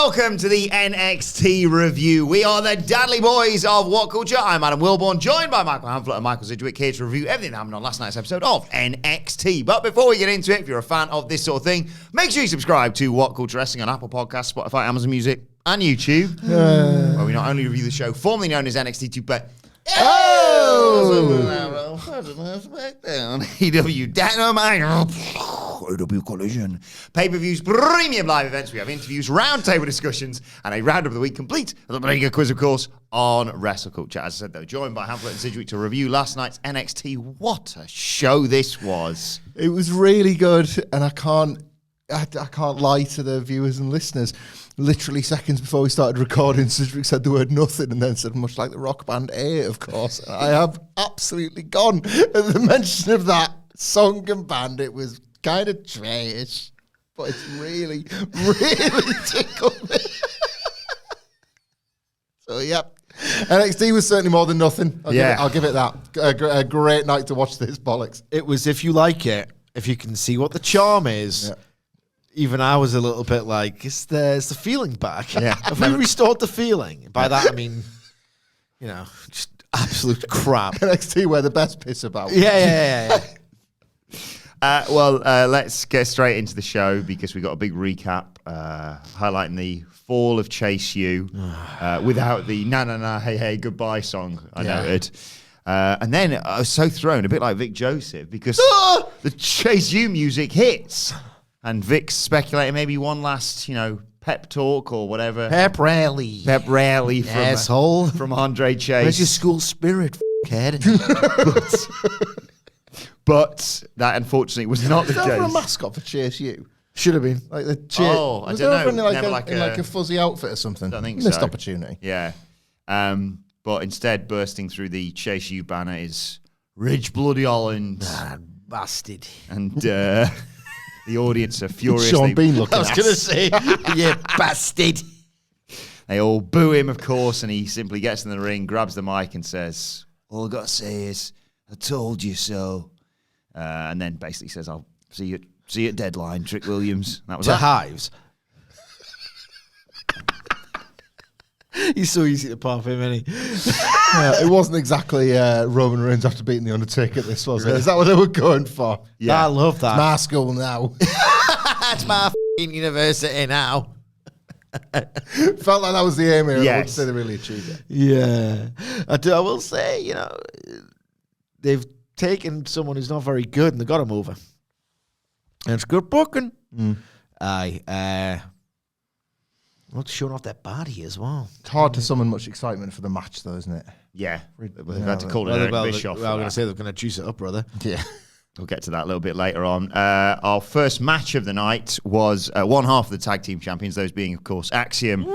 welcome to the NXT review. We are the Dadley Boyz of WhatCulture. I'm Adam Wilborn, joined by Michael Hamflett and Michael Sidgwick, here to review everything that happened on last night's episode of NXT. But before we get into it, if you're a fan of this sort of thing, make sure you subscribe to WhatCulture Wrestling on Apple Podcasts, Spotify, Amazon Music, and YouTube, where we not only review the show formerly known as NXT 2, but EW Dynamite, AW Collision, pay-per-views, premium live events. We have interviews, roundtable discussions, and a round of the week complete with a mega quiz, of course, on WrestleCulture. As I said, though, joined by Hamflett and Sidgwick to review last night's NXT. What a show this was! It was really good, and I can't lie to the viewers and listeners. Literally seconds before we started recording, Sidgwick said the word nothing and then said, much like the rock band A, of course. I have absolutely gone at the mention of that song and band. It was kind of trash, but it's really, really tickled me. So, yep. NXT was certainly more than nothing. I'll give it that. A great night to watch this bollocks. It was, if you like it, if you can see what the charm is. Yeah. Even I was a little bit like, is the feeling back? Yeah. Have we restored the feeling? By that, I mean, just absolute crap. NXT where the best piss about. Yeah. Let's get straight into the show because we got a big recap highlighting the fall of Chase U without the na hey hey goodbye song I noted. And then I was so thrown, a bit like Vic Joseph, because the Chase U music hits. And Vic's speculating maybe one last, pep talk or whatever. Pep rally from asshole. From Andre Chase. Where's your school spirit, kid? but that unfortunately was not the case. Was there ever a mascot for Chase U? Should have been. Like the Chase. Oh, I don't know. In like a fuzzy outfit or something. I think Missed so. opportunity. Yeah. But instead, bursting through the Chase U banner is Rich Bloody Holland. Bastard. And the audience are furious. Sean Bean looking. I was going to say, you bastard. They all boo him, of course, and he simply gets in the ring, grabs the mic, and says, "All I got to say is, I told you so." And then basically says, "I'll see you at Deadline, Trick Williams." That was to that. Hives. He's so easy to pop him, isn't he? It wasn't exactly Roman Reigns after beating The Undertaker, this, was it? Is that what they were going for? Yeah. I love that. It's my school now. It's my f***ing university now. Felt like that was the aim here. Yes. I wouldn't say they really achieved it. Yeah. I will say, they've taken someone who's not very good and they got him over. And it's good booking. Aye. Not showing off their body as well. It's hard to summon much excitement for the match, though, isn't it? Yeah. They've had to call it Eric Bischoff. I was going to say they're going to juice it up, brother. Yeah. We'll get to that a little bit later on. Our first match of the night was one half of the tag team champions, those being, of course, Axiom.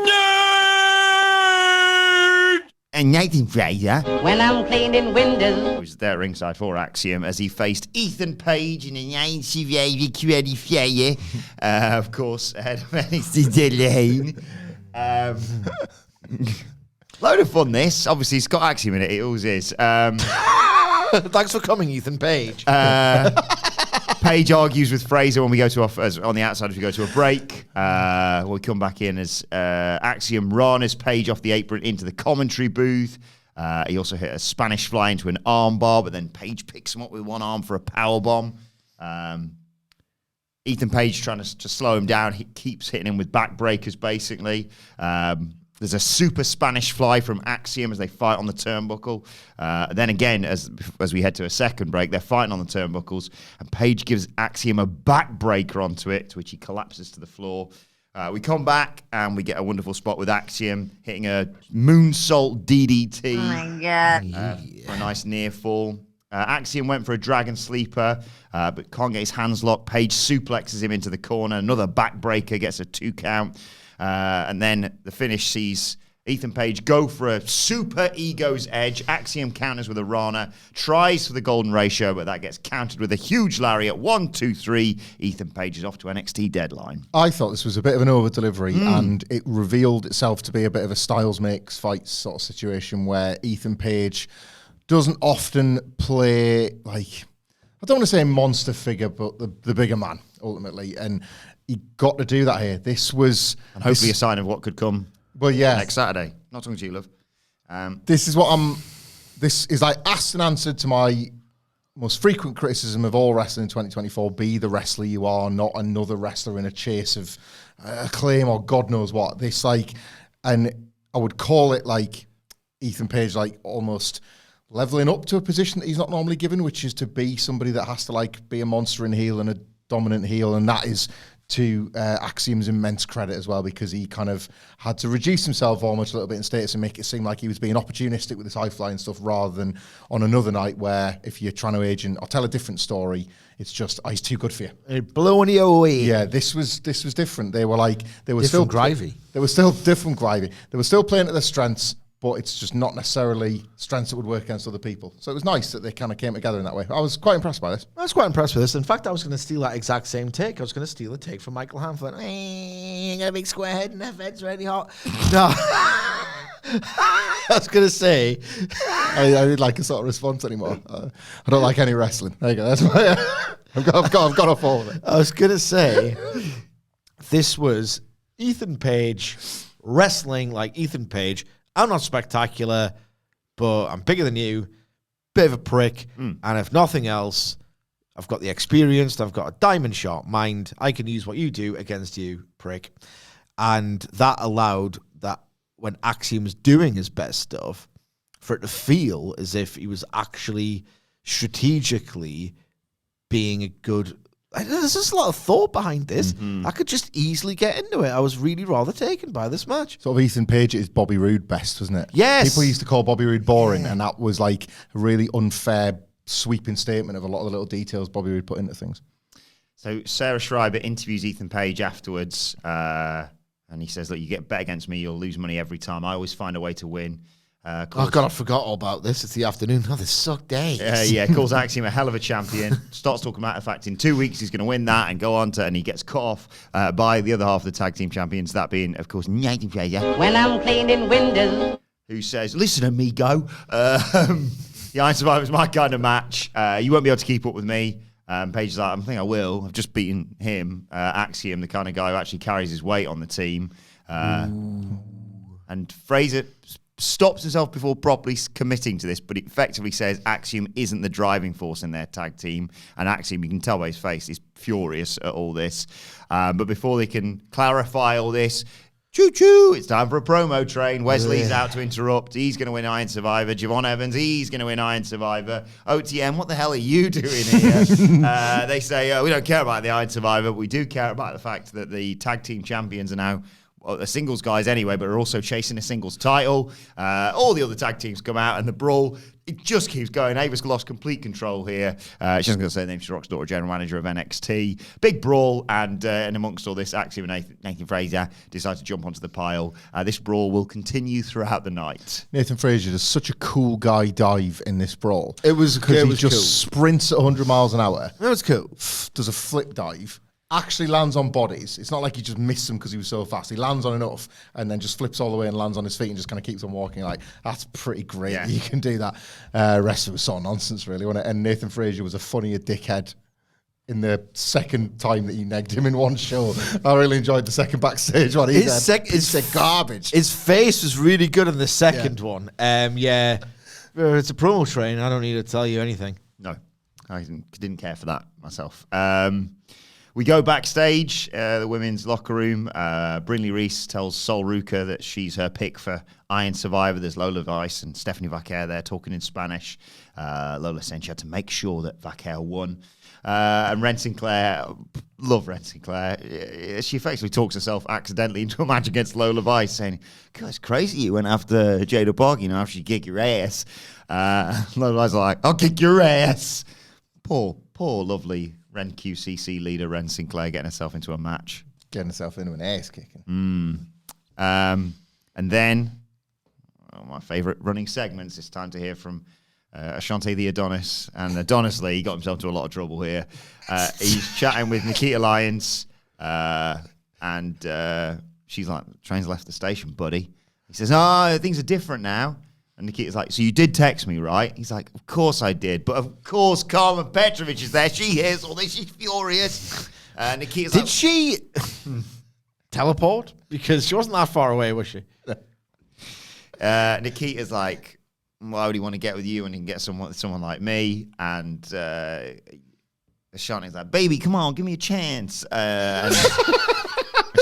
And Nathan Fraser. When I'm cleaning windows. Who was there ringside for Axiom as he faced Ethan Page in a nice qualifier. Of course, ahead of NXT Dolin. Load of fun, this. Obviously, it's got Axiom in it. It always is. Thanks for coming, Ethan Page. Page argues with Fraser when we go to on the outside as we go to a break. We come back in as Axiom run as Page off the apron into the commentary booth. He also hit a Spanish fly into an arm bar, but then Page picks him up with one arm for a power bomb. Ethan Page trying to slow him down. He keeps hitting him with backbreakers, basically. There's a super Spanish fly from Axiom as they fight on the turnbuckle. Then again, as we head to a second break, they're fighting on the turnbuckles, and Page gives Axiom a backbreaker onto it, to which he collapses to the floor. We come back, and we get a wonderful spot with Axiom hitting a moonsault DDT. Oh, my God. For a nice near fall. Axiom went for a dragon sleeper, but can't get his hands locked. Page suplexes him into the corner. Another backbreaker, gets a 2 count. And then the finish sees Ethan Page go for a super ego's edge. Axiom counters with a Rana, tries for the golden ratio, but that gets countered with a huge lariat. 1, 2, 3. Ethan Page is off to NXT Deadline. I thought this was a bit of an over-delivery, and it revealed itself to be a bit of a Styles makes fights sort of situation where Ethan Page doesn't often play, like, I don't want to say monster figure, but the bigger man, ultimately. And he got to do that here. This was... And hopefully a sign of what could come next Saturday. Not talking to you, love. This is what this is like asked and answered to my most frequent criticism of all wrestling in 2024. Be the wrestler you are, not another wrestler in a chase of acclaim or God knows what. This and I would call it like Ethan Page, like almost leveling up to a position that he's not normally given, which is to be somebody that has to like be a monster in heel and a dominant heel, and that is to Axiom's immense credit as well, because he kind of had to reduce himself almost a little bit in status and make it seem like he was being opportunistic with this high-flying stuff, rather than on another night where if you're trying to agent or tell a different story, it's just, he's too good for you. It blowing you away. Yeah, this was different. They were like, they were Different still gravy. They were still different gravy. They were still playing to their strengths, but it's just not necessarily strengths that would work against other people. So it was nice that they kind of came together in that way. I was quite impressed by this. I was quite impressed with this. In fact, I was going to steal that exact same take. I was going to steal a take from Michael Hanford. Got a big square head and that head's really hot. No. I was going to say... I didn't like a sort of response anymore. I don't like any wrestling. There you go. That's why I've got off all of it. I was going to say, this was Ethan Page wrestling like Ethan Page. I'm not spectacular, but I'm bigger than you, bit of a prick, and if nothing else, I've got the experience, I've got a diamond sharp mind, I can use what you do against you, prick. And that allowed that when Axiom's doing his best stuff, for it to feel as if he was actually strategically being a good... There's just a lot of thought behind this. I could just easily get into it. I was really rather taken by this match. Sort of Ethan Page is Bobby Roode best, wasn't it? Yes. People used to call Bobby Roode boring, and that was like a really unfair, sweeping statement of a lot of the little details Bobby Roode put into things. So Sarah Schreiber interviews Ethan Page afterwards, and he says, look, you get bet against me, you'll lose money every time. I always find a way to win. Oh, God, I forgot all about this. It's the afternoon. Oh, this sucked days. Calls Axiom a hell of a champion. Starts talking about the fact in 2 weeks he's going to win that and go on to, and he gets cut off by the other half of the tag team champions, that being, of course, Nathan Fraser. When I'm cleaning windows. Who says, listen, amigo, the Iron Survivor's my kind of match. You won't be able to keep up with me. Page is like, I think I will. I've just beaten him. Axiom, the kind of guy who actually carries his weight on the team. And Fraser stops himself before properly committing to this, but it effectively says Axiom isn't the driving force in their tag team. And Axiom, you can tell by his face, is furious at all this. But before they can clarify all this, choo-choo, it's time for a promo train. Wesley's out to interrupt. He's going to win Iron Survivor. Javon Evans, he's going to win Iron Survivor. OTM, what the hell are you doing here? They say, we don't care about the Iron Survivor, but we do care about the fact that the tag team champions are now... Well, the singles guys anyway, but are also chasing a singles title. All the other tag teams come out, and the brawl, it just keeps going. Ava's lost complete control here. She's not going to say the name. She's Rock's daughter, general manager of NXT. Big brawl, and amongst all this, Axiom and Nathan Fraser decide to jump onto the pile. This brawl will continue throughout the night. Nathan Fraser does such a cool guy dive in this brawl. It was because he just cool. sprints at 100 miles an hour. It was cool. Does a flip dive. Actually lands on bodies. It's not like he just missed them because he was so fast. He lands on enough and then just flips all the way and lands on his feet and just kind of keeps on walking. Like, that's pretty great. Yeah. You can do that. Rest of it was sort of nonsense, really, wasn't it? And Nathan Fraser was a funnier dickhead in the second time that he negged him in one show. I really enjoyed the second backstage one. He said garbage. His face was really good in the second one. It's a promo train. I don't need to tell you anything. No, I didn't care for that myself. We go backstage, the women's locker room. Brinley Reese tells Sol Ruca that she's her pick for Iron Survivor. There's Lola Vice and Stephanie Vaquer there talking in Spanish. Lola said she had to make sure that Vaquer won. And Ren Sinclair, love Ren Sinclair. She effectively talks herself accidentally into a match against Lola Vice, saying, God, it's crazy you went after Jada Park, after you kick your ass. Lola Vice like, I'll kick your ass. Poor lovely Ren QCC leader Ren Sinclair getting herself into a match. Getting herself into an ass kicking. And then, my favourite running segments, it's time to hear from Ashante the Adonis. And Adonis Lee got himself into a lot of trouble here. He's chatting with Nikita Lyons, and she's like, train's left the station, buddy. He says, things are different now. And Nikita's like, so you did text me, right? He's like, of course I did. But of course Carmen Petrovic is there. She hears all this. She's furious. Nikita's Did she teleport? Because she wasn't that far away, was she? Nikita's like, why would he want to get with you when he can get someone like me? And Shani's like, baby, come on, give me a chance. And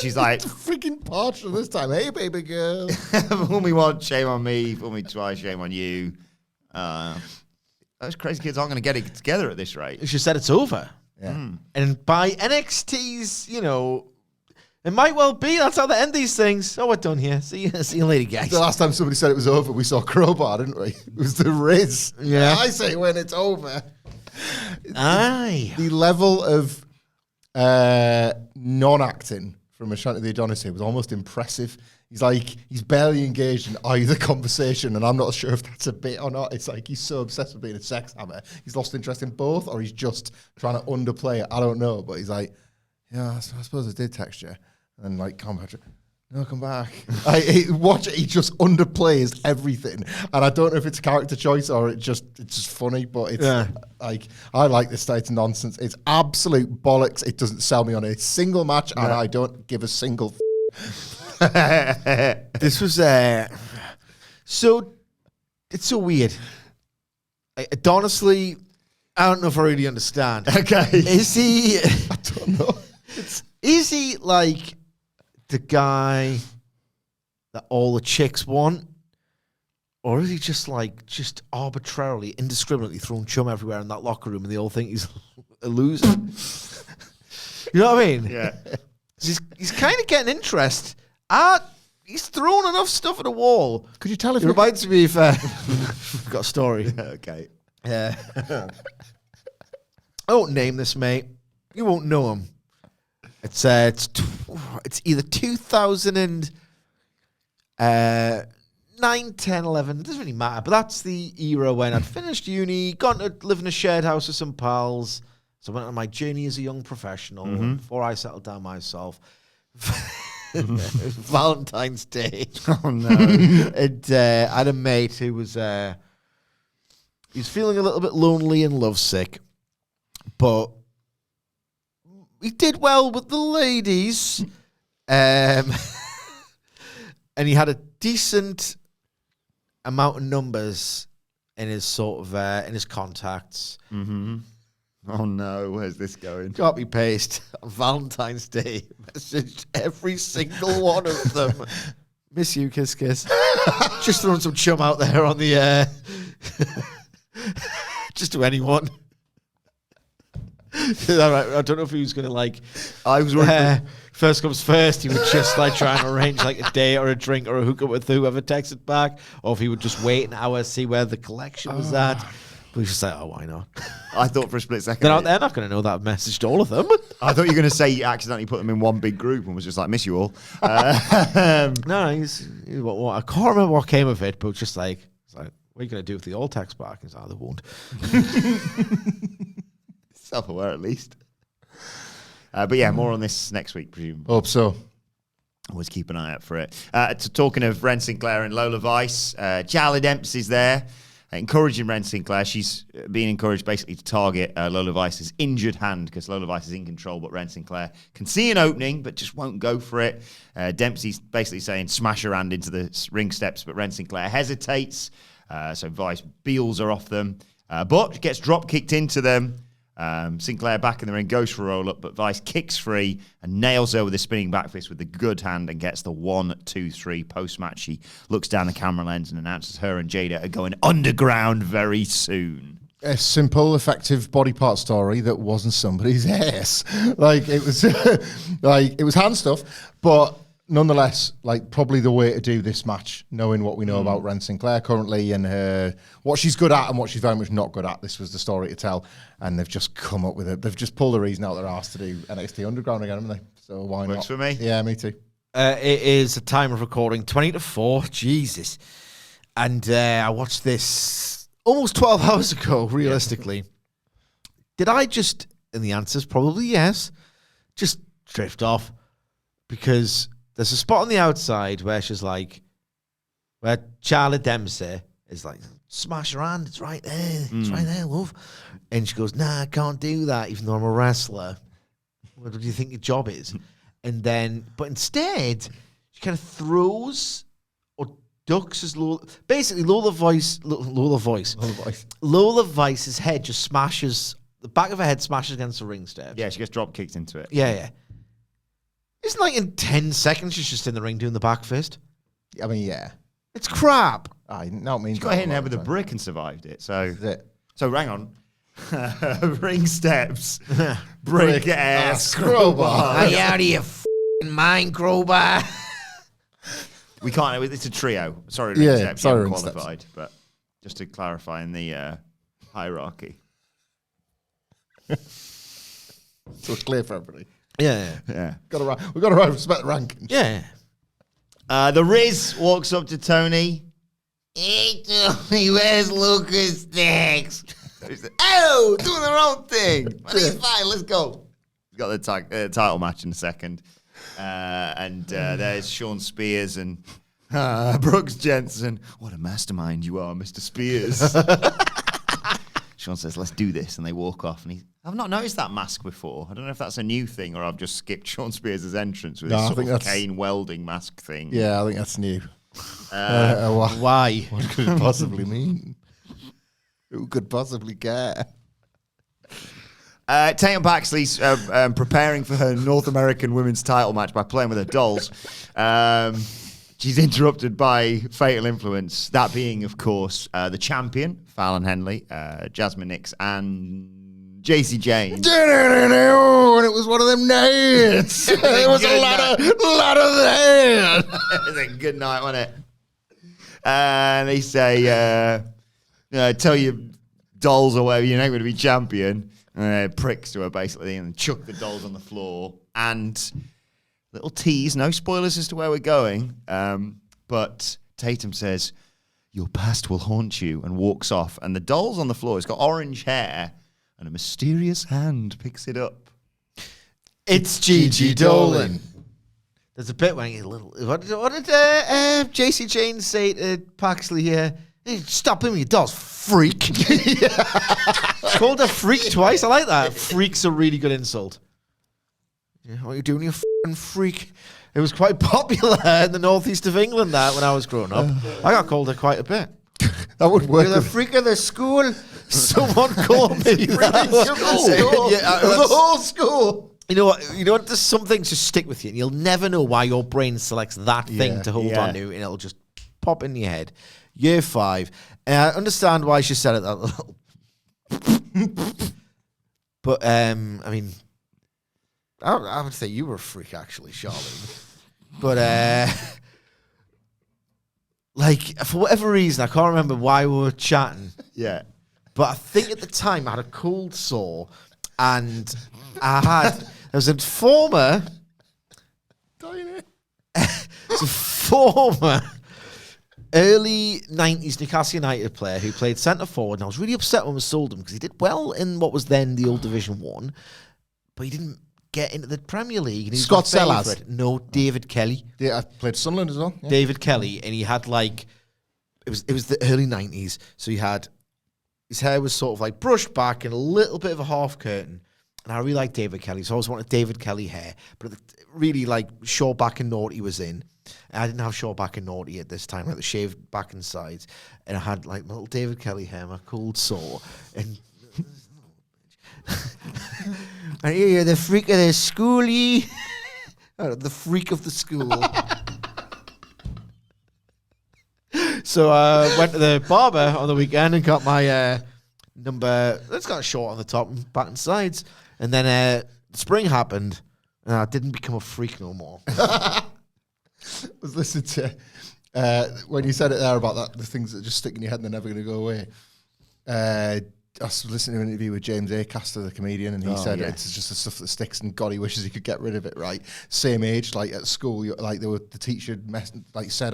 she's like, freaking partial this time. Hey, baby girl. fool me once, shame on me. Fool me twice, shame on you. Those crazy kids aren't going to get it together at this rate. She said it's over. Yeah. And by NXT's, it might well be. That's how they end these things. Oh, we're done here. See you later, guys. The last time somebody said it was over, we saw Crowbar, didn't we? It was the Riz. Yeah. I say when it's over. Aye. The level of non-acting from Ashanti the Adonis here was almost impressive. He's barely engaged in either conversation, and I'm not sure if that's a bit or not. It's like he's so obsessed with being a sex hammer. He's lost interest in both, or he's just trying to underplay it. I don't know, but he's like, yeah, I suppose I did text you. And like, come back. No, come back. Watch it. He just underplays everything, and I don't know if it's a character choice or it's just funny. But it's like I like this state of nonsense. It's absolute bollocks. It doesn't sell me on a single match, and I don't give a single. This was so it's so weird. Honestly, I don't know if I really understand. Okay. Is he? I don't know. Is he like the guy that all the chicks want? Or is he just arbitrarily, indiscriminately throwing chum everywhere in that locker room and they all think he's a loser? You know what I mean? Yeah. He's kind of getting interest. He's thrown enough stuff at the wall. Could you tell if It reminds me of I've got a story. Okay. Yeah. I won't name this, mate. You won't know him. It's either 2009, 10, 11. It doesn't really matter. But that's the era when I'd finished uni, gone to live in a shared house with some pals. So I went on my journey as a young professional before I settled down myself. Valentine's Day. Oh no. And I had a mate who was he was feeling a little bit lonely and lovesick, but he did well with the ladies, and he had a decent amount of numbers in his in his contacts. Mm-hmm. Oh no, where's this going? Copy paste on Valentine's Day. Messaged every single one of them. Miss you, kiss, kiss. Just throwing some chum out there on the just to anyone. I don't know if he was gonna I was worried. First comes first. He would just try and arrange a date or a drink or a hookup with whoever texted back, or if he would just wait an hour, see where the collection was at. But he's just like, oh, why not? I thought for a split second. They're not going to know that I've messaged all of them. I thought you were going to say you accidentally put them in one big group and was just like, miss you all. No, I can't remember what came of it, but just what are you going to do if they all text back? He's like, they won't. Self-aware at least. But yeah, more on this next week, presumably. Hope so. Always keep an eye out for it. Talking of Ren Sinclair and Lola Vice, Jala Dempsey's there. Encouraging Ren Sinclair. She's being encouraged basically to target Lola Vice's injured hand because Lola Vice is in control, but Ren Sinclair can see an opening but just won't go for it. Dempsey's basically saying smash her hand into the ring steps, but Ren Sinclair hesitates. So Vice beels her off them, but gets drop kicked into them. Sinclair back in the ring, goes for a roll-up, but Vice kicks free and nails her with a spinning back fist with the good hand and gets the 1-2-3 post-match. She looks down the camera lens and announces her and Jada are going underground very soon. A simple, effective body part story that wasn't somebody's ass. It was hand stuff, but nonetheless, probably the way to do this match, knowing what we know about Ren Sinclair currently and what she's good at and what she's very much not good at. This was the story to tell, and they've just come up with it. They've just pulled a reason out their arse to do NXT Underground again, haven't they? So why not? Works for me. Yeah, me too. It is a time of recording 20-4. Jesus. And I watched this almost 12 hours ago, realistically. Did I just, and the answer's probably yes, just drift off? Because there's a spot on the outside where she's where Charlotte Dempsey is smash her hand, it's right there, it's right there, love. And she goes, nah, I can't do that, even though I'm a wrestler. what do you think your job is? And then, but instead, she kind of throws or ducks as Lola. Basically, Lola Vice's head just smashes, the back of her head smashes against the ring steps. Yeah, she gets drop kicked into it. Yeah. Isn't like in 10 seconds she's just in the ring doing the back fist? I mean, yeah. It's crap. I not mean She got hit in the head with a brick and survived it. So, Is it? so hang on. Ring steps, brick ass crowbar. Are you out of your f***ing mind, crowbar? We can't. It's a trio. Sorry, Yeah, ring steps. sorry, You ring haven't steps. qualified, but just to clarify in the hierarchy. So it's clear for everybody. Yeah. Yeah. We've got to respect the rankings. Yeah. The Riz walks up to Tony. Hey, Tony, where's Lucas Sticks? Oh, doing the wrong thing. But he's fine. Let's go. He's got the title match in a second. And there's Sean Spears and Brooks Jensen. What a mastermind you are, Mr. Spears. Sean says, let's do this. And they walk off. And I've not noticed that mask before. I don't know if that's a new thing or I've just skipped Sean Spears' entrance with his sort of Kane welding mask thing. Yeah, I think that's new. Why? What could it possibly mean? Who could possibly care? Tatum Paxley's preparing for her North American women's title match by playing with her dolls. She's interrupted by Fatal Influence, that being, of course, the champion, Fallon Henley, Jasmine Nix, and JC Jane. And it was one of them nights. There was a lot of that. It was a good night, wasn't it? And they say, tell your dolls or whatever, you're not going to be champion. Pricks to her, basically, and chuck the dolls on the floor. And little tease, no spoilers as to where we're going. But Tatum says, your past will haunt you, and walks off. And the doll's on the floor. It's got orange hair, and a mysterious hand picks it up. It's Gigi Dolin. There's a bit where a little. What did JC Jane say to Paxley here? Hey, stop him, you dolls, freak. She called her freak twice. I like that. Freak's a really good insult. Yeah, what are you doing, you f***ing freak? It was quite popular in the northeast of England that when I was growing up. I got called her quite a bit. That would work. You're the freak of the school. Someone called me that. The whole school. You know what? There's some things just stick with you, and you'll never know why your brain selects that thing to hold on to, and it'll just pop in your head. Year 5, and I understand why she said it that little. But I mean, I would say you were a freak, actually, Charlene. But like for whatever reason, I can't remember why we were chatting. Yeah. But I think at the time I had a cold sore, and there was a former early 90s Newcastle United player who played centre forward, and I was really upset when we sold him because he did well in what was then the old Division 1, but he didn't get into the Premier League. And he Scott was my Sellars? favourite. No, David Kelly. Yeah, I played Sunderland as well. Yeah. David Kelly, and he had like it was the early 90s, so he had his hair was sort of like brushed back and a little bit of a half curtain. And I really liked David Kelly, so I always wanted David Kelly hair, but really like short back and naughty was in. And I didn't have short back and naughty at this time, like the shaved back and sides, and I had like my little David Kelly hair, my cold sore, and and you're the freak of the schoolie, the freak of the school. So I went to the barber on the weekend and got my number. It's got short on the top and back and sides. And then spring happened, and I didn't become a freak no more. I was listening to when you said it there about that, the things that just stick in your head and they're never going to go away. I was listening to an interview with James Acaster, the comedian, and he said it's just the stuff that sticks, and God, he wishes he could get rid of it. Right, same age, like at school, like the teacher said,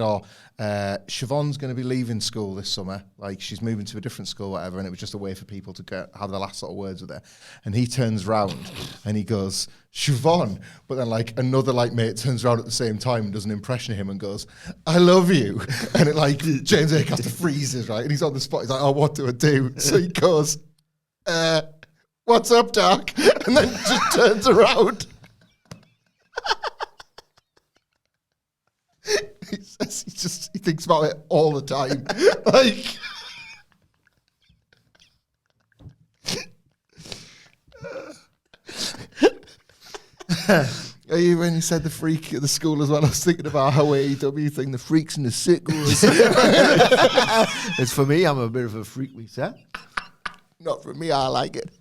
Siobhan's going to be leaving school this summer, like she's moving to a different school, whatever, and it was just a way for people to have the last sort of words with her. And he turns round and he goes, Siobhan, but then like another like mate turns around at the same time and does an impression of him and goes, I love you. And it like James Acaster freezes, right? And he's on the spot, he's like, oh, what do I do? So he goes, what's up, Doc? And then just turns around He says he thinks about it all the time. Like, when you said the freak at the school as well, I was thinking about how AEW thing, the freaks and the sickos. It's for me. I'm a bit of a freak myself. Not for me. I like it.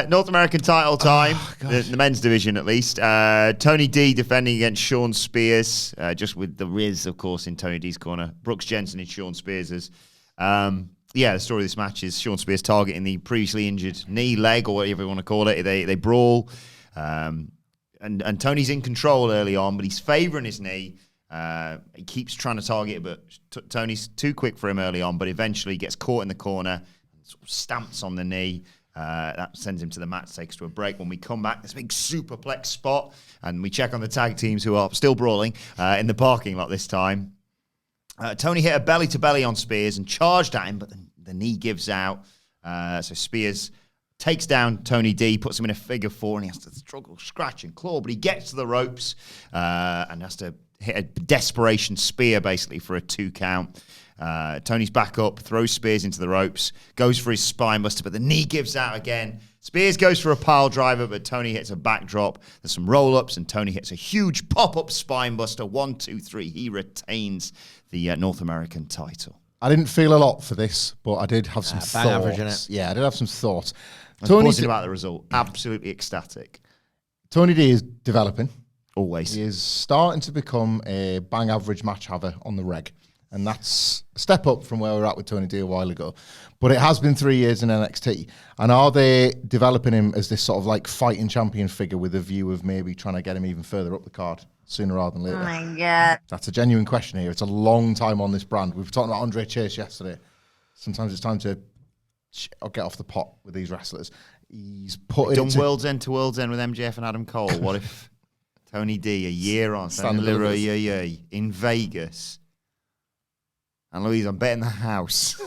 North American title time, the men's division at least. Tony D defending against Sean Spears, just with the Riz, of course, in Tony D's corner. Brooks Jensen and Sean Spears'. The story of this match is Sean Spears targeting the previously injured knee, leg, or whatever you want to call it. They brawl, and Tony's in control early on, but he's favouring his knee. He keeps trying to target it, but Tony's too quick for him early on, but eventually gets caught in the corner, sort of stamps on the knee. That sends him to the mat, takes us to a break. When we come back, this big superplex spot, and we check on the tag teams who are still brawling in the parking lot this time. Tony hit a belly-to-belly on Spears and charged at him, but the knee gives out. So Spears takes down Tony D, puts him in a figure four, and he has to struggle, scratch and claw, but he gets to the ropes and has to hit a desperation spear, basically, for a 2 count. Tony's back up, throws Spears into the ropes, goes for his spine buster, but the knee gives out again. Spears goes for a pile driver, but Tony hits a backdrop. There's some roll-ups, and Tony hits a huge pop-up spine buster. 1, 2, 3. He retains the North American title. I didn't feel a lot for this, but I did have some thoughts. Average, innit? Yeah, I did have some thoughts. I was buzzing about the result. Absolutely ecstatic. Tony D is developing. Always. He is starting to become a bang average match haver on the reg. And that's a step up from where we were at with Tony D a while ago. But it has been 3 years in NXT. And are they developing him as this sort of like fighting champion figure with a view of maybe trying to get him even further up the card sooner rather than later? Oh my God. That's a genuine question here. It's a long time on this brand. We were talking about Andre Chase yesterday. Sometimes it's time to get off the pot with these wrestlers. He's put it Done World's End to World's End with MJF and Adam Cole. What if Tony D, a year on, in Vegas? And Louise, I'm betting the house.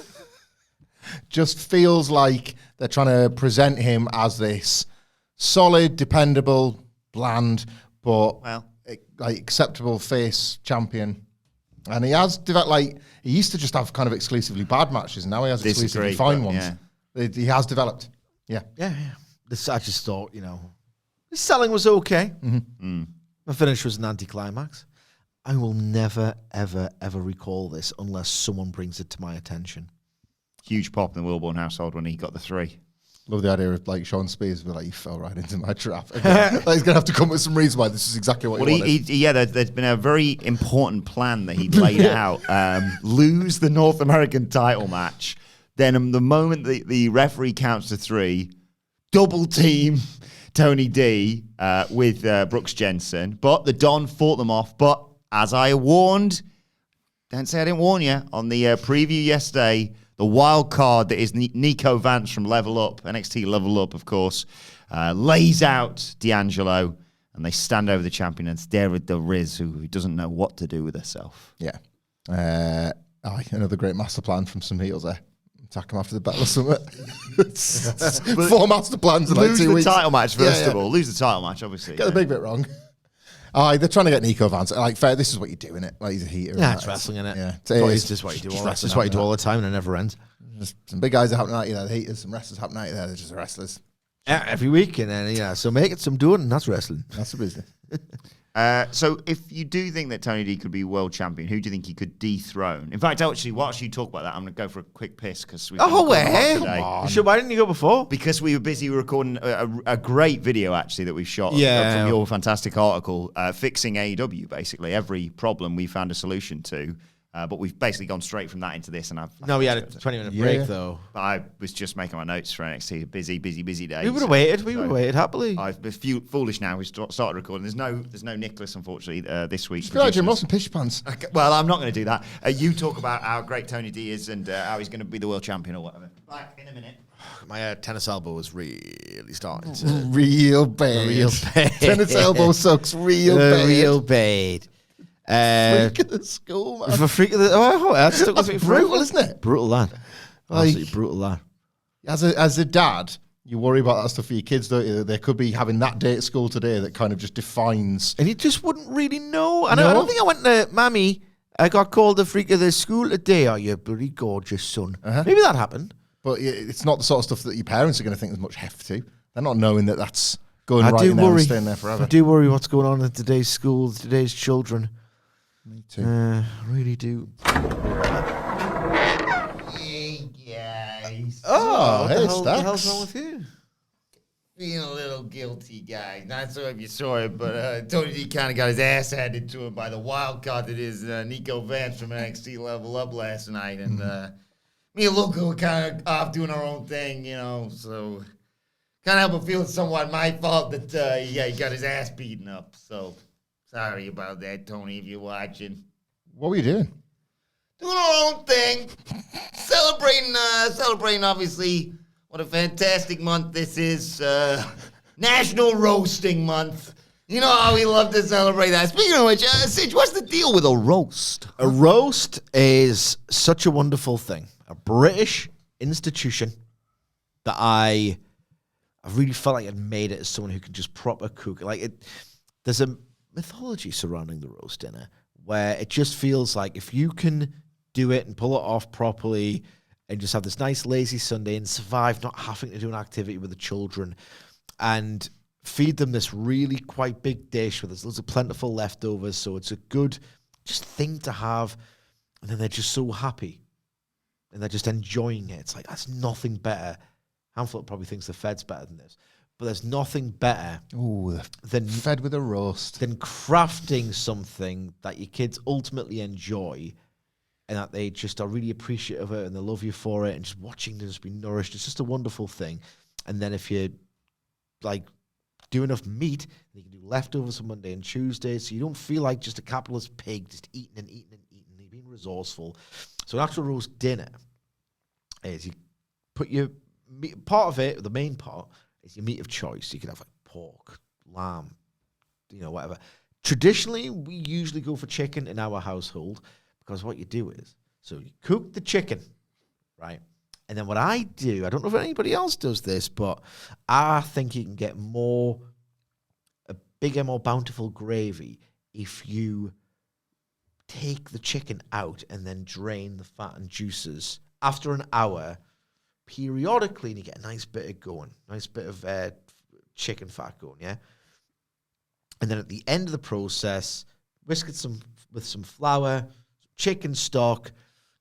Just feels like they're trying to present him as this solid, dependable, bland, but like acceptable face champion. And he has developed, like, he used to just have kind of exclusively bad matches, and now he has exclusively fine ones. Yeah. He has developed. Yeah. Yeah. I just thought, the selling was okay. Mm-hmm. The finish was an anticlimax. I will never, ever, ever recall this unless someone brings it to my attention. Huge pop in the Wilborn household when he got the 3. Love the idea of like Sean Spears, but like he fell right into my trap. Like, he's going to have to come up with some reason why this is exactly what he wanted. There's been a very important plan that he laid out. Lose the North American title match. Then the moment the referee counts to 3, double team Tony D with Brooks Jensen. But the Don fought them off. But as I warned, don't say I didn't warn you, on the preview yesterday, the wild card that is Nico Vance from Level Up, NXT Level Up, of course, lays out D'Angelo, and they stand over the champion and stare at the Riz, who doesn't know what to do with herself. Yeah. Another great master plan from some heels there. Attack him after the battle or something. 4 master plans in like 2 weeks. Lose the title match, first of all. Lose the title match, obviously. Get the big bit wrong. They're trying to get Nico Vance. Like, fair, this is what you do, innit? Like, he's a heater. Yeah, it's wrestling, innit? Yeah. It's just what you do. It's just what you do all the time, and it never ends. Just some big guys are happening out there. The heaters, some wrestlers happening out there. They're just wrestlers. Yeah, every week, and then so make it some doing, and that's wrestling. That's the business. So if you do think that Tony D could be world champion, who do you think he could dethrone? In fact, actually, whilst you talk about that, I'm going to go for a quick piss because we've Come on. Sure, why didn't you go before? Because we were busy recording a great video, actually, that we've shot from your fantastic article, fixing AEW, basically. Every problem we found a solution to. But we've basically gone straight from that into this. And we had a 20-minute break, though. I was just making my notes for NXT. Busy day. We would have waited. We would have waited happily. I'm foolish now. We started recording. There's no Nicholas, unfortunately, this week. Just Jim Ross and Pish Pants. Okay, well, I'm not going to do that. You talk about how great Tony D is and how he's going to be the world champion or whatever. Back in a minute. My tennis elbow was really starting to... Real bad. Tennis elbow sucks real bad. Real bad. Freak of the school, man. For freak of the... that stuck with me brutal, isn't it? Brutal lad. Absolutely brutal lad. As a dad, You worry about that stuff for your kids, don't you? They could be having that day at school today that kind of just defines. And you just wouldn't really know. I No. don't think I went to, Mammy, I got called the freak of the school today. Oh, you bloody gorgeous son. Maybe that happened. But it's not the sort of stuff that your parents are going to think there's much heft to. They're not knowing that that's going I right do in there and worry. staying there forever. I do worry what's going on in today's schools, today's children. Me too. Really do. Hey, guys. Oh, what hey, the hell's Stacks. wrong with you? Feeling a little guilty, guys. Not sure if you saw it, but Tony D kind of got his ass handed to him by the wild card that is Nico Vance from NXT Level Up last night. And me and Luca were kind of off doing our own thing, you know, so kind of have a feeling somewhat my fault that he got his ass beaten up. So sorry about that, Tony, if you're watching. What were you doing? Doing our own thing. Celebrating, obviously, what a fantastic month this is. National Roasting Month. You know how we love to celebrate that. Speaking of which, Sage, what's the deal with a roast? A roast is such a wonderful thing. A British institution that I really felt like I'd made it as someone who can just proper cook. There's a mythology surrounding the roast dinner where it just feels like if you can do it and pull it off properly and just have this nice lazy Sunday and survive not having to do an activity with the children and feed them this really quite big dish where there's loads of plentiful leftovers, so it's a good just thing to have, and then they're just so happy and they're just enjoying it. It's like, that's nothing better. Hamlet probably thinks the Fed's better than this, but there's nothing better than fed with a roast. Than crafting something that your kids ultimately enjoy and that they just are really appreciative of it and they love you for it, and just watching them just be nourished. It's just a wonderful thing. And then if you do enough meat, you can do leftovers on Monday and Tuesday, so you don't feel like just a capitalist pig just eating and eating and eating. You're being resourceful. So an actual roast dinner is you put your meat, part of it, the main part, is your meat of choice. You can have like pork, lamb, whatever. Traditionally, we usually go for chicken in our household because what you do is, so you cook the chicken, right? And then what I do, I don't know if anybody else does this, but I think you can get a bigger, more bountiful gravy if you take the chicken out and then drain the fat and juices after an hour periodically, and you get a nice bit of chicken fat going, yeah? And then at the end of the process, whisk it with some flour, chicken stock.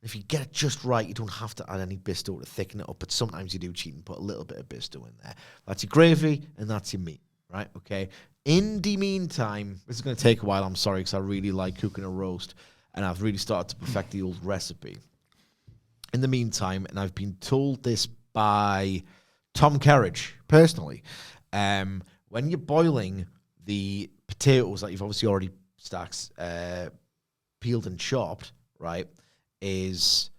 If you get it just right, you don't have to add any bisto to thicken it up, but sometimes you do cheat and put a little bit of bisto in there. That's your gravy, and that's your meat, right? Okay. In the meantime, this is going to take a while, I'm sorry, because I really like cooking a roast, and I've really started to perfect the old recipe. In the meantime, and I've been told this by Tom Kerridge, personally, when you're boiling the potatoes that you've obviously already peeled and chopped, right, is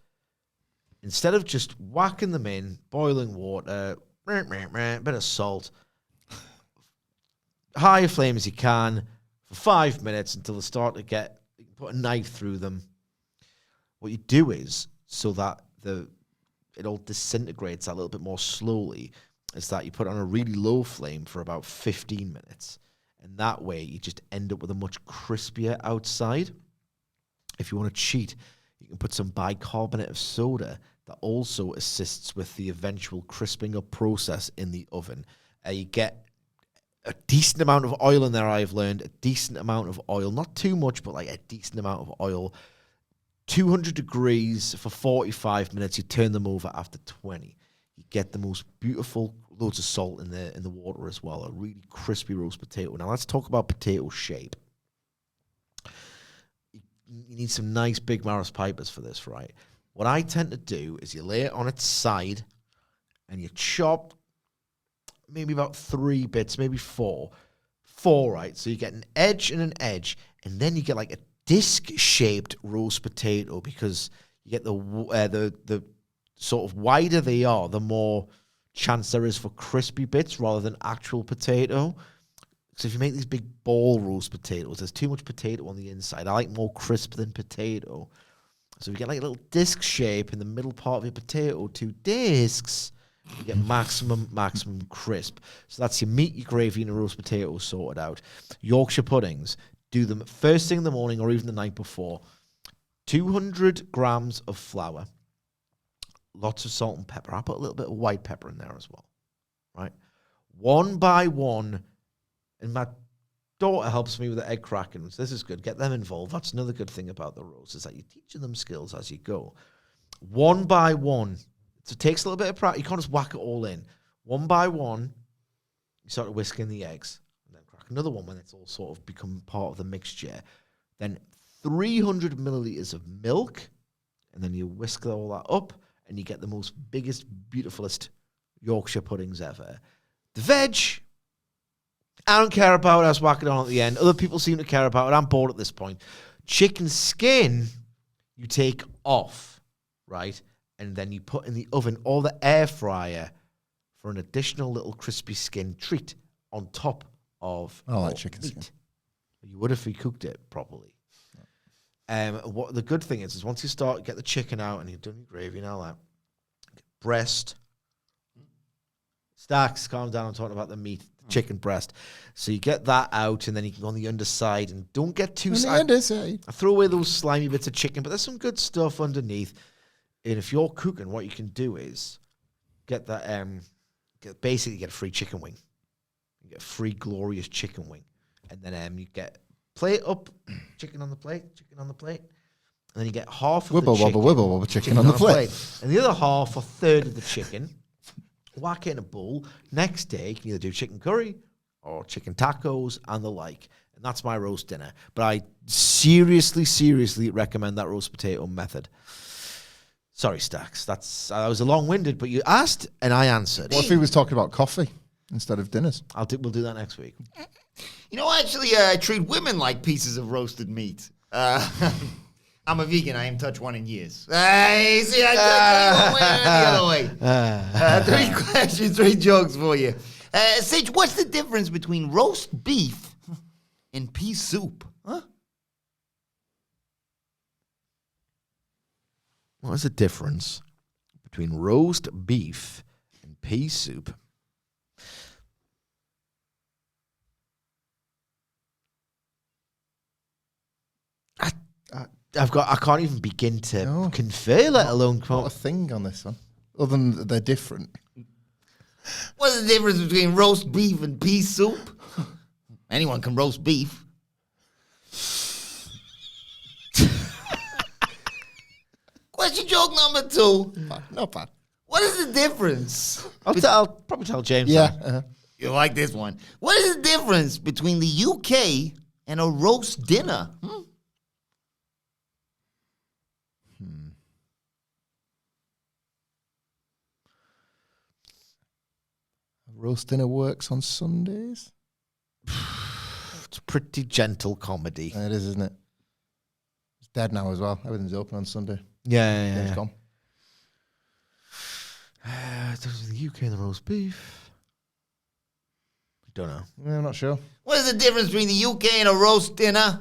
instead of just whacking them in, boiling water, bit of salt, high flame as you can for 5 minutes until they start to get, you can put a knife through them. What you do is, so that it all disintegrates a little bit more slowly, is that you put it on a really low flame for about 15 minutes. And that way you just end up with a much crispier outside. If you want to cheat, you can put some bicarbonate of soda that also assists with the eventual crisping up process in the oven. You get a decent amount of oil in there, I've learned. A decent amount of oil. Not too much, but like a decent amount of oil. 200 degrees for 45 minutes. You turn them over after 20. You get the most beautiful, loads of salt in the water as well. A really crispy roast potato. Now let's talk about potato shape. You need some nice big Maris Pipers for this, right? What I tend to do is you lay it on its side and you chop maybe about 3 bits, maybe 4. 4, right? So you get an edge and an edge, and then you get like a disc-shaped roast potato, because you get the sort of wider they are, the more chance there is for crispy bits rather than actual potato. So if you make these big ball roast potatoes, there's too much potato on the inside. I like more crisp than potato. So if you get like a little disc shape in the middle part of your potato, 2 discs, You get maximum crisp. So that's your meat, your gravy, and your roast potatoes sorted out. Yorkshire puddings, do them first thing in the morning or even the night before. 200 grams of flour, lots of salt and pepper. I put a little bit of white pepper in there as well, right? One by one, and my daughter helps me with the egg cracking. So this is good. Get them involved. That's another good thing about the roast, is that you're teaching them skills as you go. One by one. So it takes a little bit of practice. You can't just whack it all in. One by one, you start whisking the eggs. And then crack another one when it's all sort of become part of the mixture. Then 300 milliliters of milk. And then you whisk all that up. And you get the most biggest, beautifulest Yorkshire puddings ever. The veg, I don't care about it. I was whacking it on at the end. Other people seem to care about it. I'm bored at this point. Chicken skin, you take off, right? And then you put in the oven or the air fryer for an additional little crispy skin treat on top of chicken meat. skin. You would if you cooked it properly. What the good thing is once you get the chicken out and you've done your gravy and all that, breast, Stacks, calm down, I'm talking about the meat, chicken breast. So you get that out and then you can go on the underside and don't get too... I throw away those slimy bits of chicken, but there's some good stuff underneath. And if you're cooking, what you can do is get that, basically get a free chicken wing. You get a free glorious chicken wing. And then you get plate up, chicken on the plate. And then you get half of the chicken. Wibble, chicken on the plate. And the other half, a third of the chicken, whack it in a bowl. Next day, you can either do chicken curry or chicken tacos and the like. And that's my roast dinner. But I seriously recommend that roast potato method. Sorry, Stacks. I was long-winded, but you asked and I answered. What if he was talking about coffee instead of dinners? We'll do that next week. You know, actually, I treat women like pieces of roasted meat. I'm a vegan. I haven't touched one in years. See, I touched one way and the other way. 3 questions, 3 jokes for you. Sage, what's the difference between roast beef and pea soup? Huh? What is the difference between roast beef and pea soup? I can't even begin to confer, let alone Not a thing on this one, other than that they're different. What's the difference between roast beef and pea soup? Anyone can roast beef. Question joke number 2. Not bad. What is the difference? I'll probably tell James. Yeah. You like this one. What is the difference between the UK and a roast dinner? Roast dinner works on Sundays. It's pretty gentle comedy. It is, isn't it? It's dead now as well. Everything's open on Sunday. Yeah. It's gone. The UK and the roast beef. Don't know. Yeah, I'm not sure. What is the difference between the UK and a roast dinner?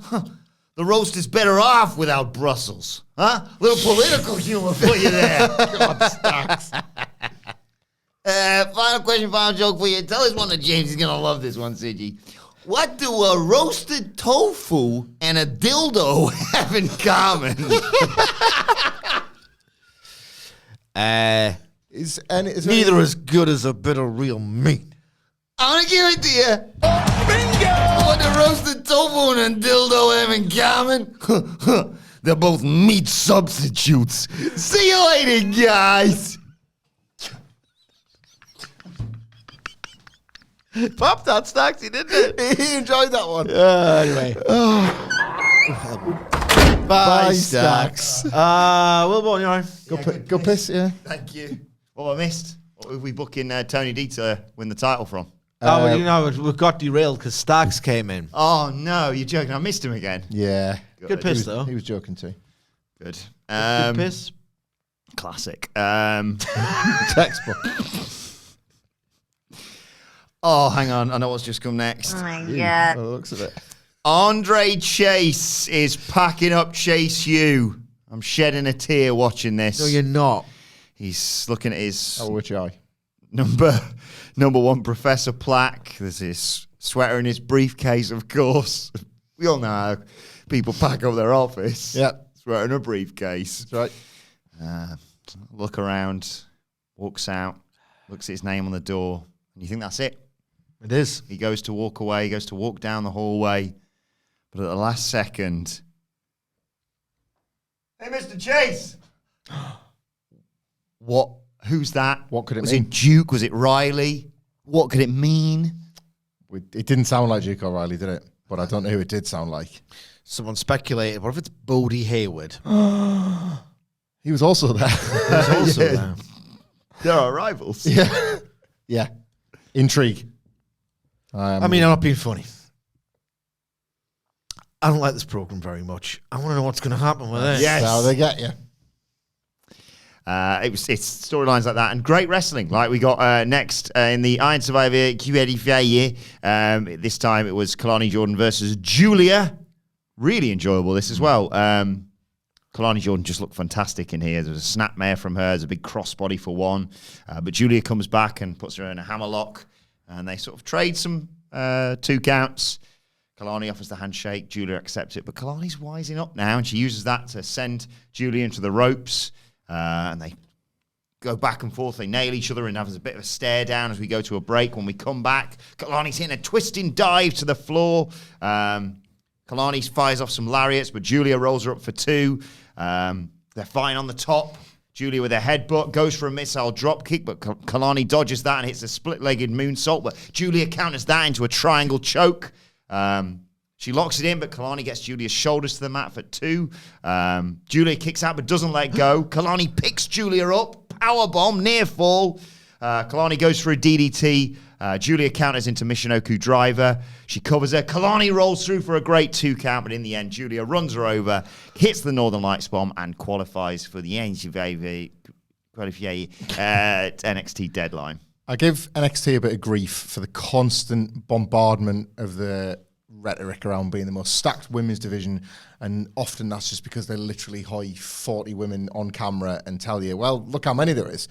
The roast is better off without Brussels. Huh? Little political humor for you there. God, Stacks. Final question, final joke for you. Tell us one of James. He's going to love this one, Siggy. What do a roasted tofu and a dildo have in common? Is neither as good as a bit of real meat. I'm going to give it to you. Bingo! What do roasted tofu and a dildo have in common? They're both meat substitutes. See you later, guys. Pop that, Staxy, didn't it? He enjoyed that one. Anyway. Bye, Stacks. Wilborn, you know. Go piss, yeah. Thank you. What I missed? What were we booking Tony D to win the title from? We got derailed because Stacks came in. Oh, no, you're joking. I missed him again. Yeah. Good piss, though. He was joking too. Good. Good piss. Classic. Textbook. Oh, hang on. I know what's just come next. Oh my God. By the looks of it. Andre Chase is packing up Chase U. I'm shedding a tear watching this. No, you're not. He's looking at his... Oh, which eye? number one, Professor Plaque. There's his sweater in his briefcase, of course. We all know how people pack up their office. Yeah. Sweater in a briefcase. That's right. Look around, walks out, looks at his name on the door, and you think that's it. It is. He goes to walk away, he goes to walk down the hallway, but at the last second, hey, Mr. Chase! What? Who's that? What could it Was mean? it Duke? Was it Riley? What could it mean? It didn't sound like Duke O'Reilly, did it? But I don't know who it did sound like. Someone speculated, what if it's Bodie Hayward? He was also there. He was also there. There are rivals. Yeah. Yeah. Intrigue. I mean, I'm not being funny. I don't like this program very much. I want to know what's going to happen with it. Yes. How they get you. It's storylines like that and great wrestling. Like we got next in the Iron Survivor qualifier. This time it was Kalani Jordan versus Julia. Really enjoyable this as well. Kalani Jordan just looked fantastic in here. There was a snapmare from her. There's a big crossbody for one. But Julia comes back and puts her in a hammerlock. And they sort of trade some 2 counts. Kalani offers the handshake. Julia accepts it. But Kalani's wising up now. And she uses that to send Julia into the ropes. And they go back and forth. They nail each other and have a bit of a stare down as we go to a break. When we come back, Kalani's hitting a twisting dive to the floor. Kalani fires off some lariats, but Julia rolls her up for 2. They're fine on the top. Julia with a headbutt goes for a missile drop kick, but Kalani dodges that and hits a split-legged moonsault. But Julia counters that into a triangle choke. She locks it in, but Kalani gets Julia's shoulders to the mat for 2. Julia kicks out, but doesn't let go. Kalani picks Julia up. Powerbomb, near fall. Kalani goes for a DDT. Julia counters into Michinoku driver. She covers her. Kalani rolls through for a great 2 count, but in the end, Julia runs her over, hits the Northern Lights bomb, and qualifies for the NXT deadline. I give NXT a bit of grief for the constant bombardment of the rhetoric around being the most stacked women's division, and often that's just because they literally hoy 40 women on camera and tell you, well, look how many there is.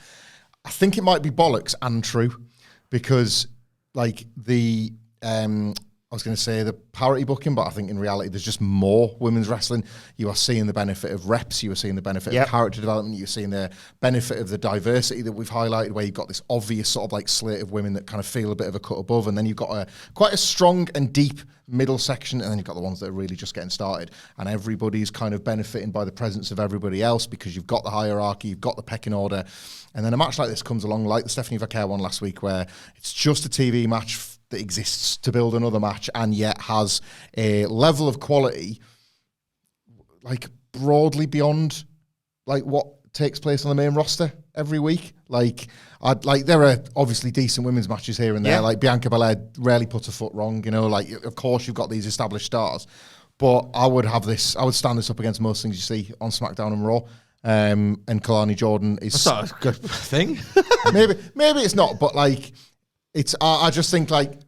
I think it might be bollocks and true, because like I was going to say the parity booking, but I think in reality there's just more women's wrestling. You are seeing the benefit of reps, you are seeing the benefit of character development, you're seeing the benefit of the diversity that we've highlighted, where you've got this obvious sort of like slate of women that kind of feel a bit of a cut above, and then you've got quite a strong and deep middle section, and then you've got the ones that are really just getting started, and everybody's kind of benefiting by the presence of everybody else, because you've got the hierarchy, you've got the pecking order, and then a match like this comes along, like the Stephanie Vaquer one last week, where it's just a TV match that exists to build another match, and yet has a level of quality like broadly beyond like what takes place on the main roster every week. Like there are obviously decent women's matches here and there. Like Bianca Belair rarely puts a foot wrong, you know, like of course you've got these established stars, but I would stand this up against most things you see on SmackDown and Raw. And Kalani Jordan is... That's not a good thing. maybe it's not, but like it's... I just think like...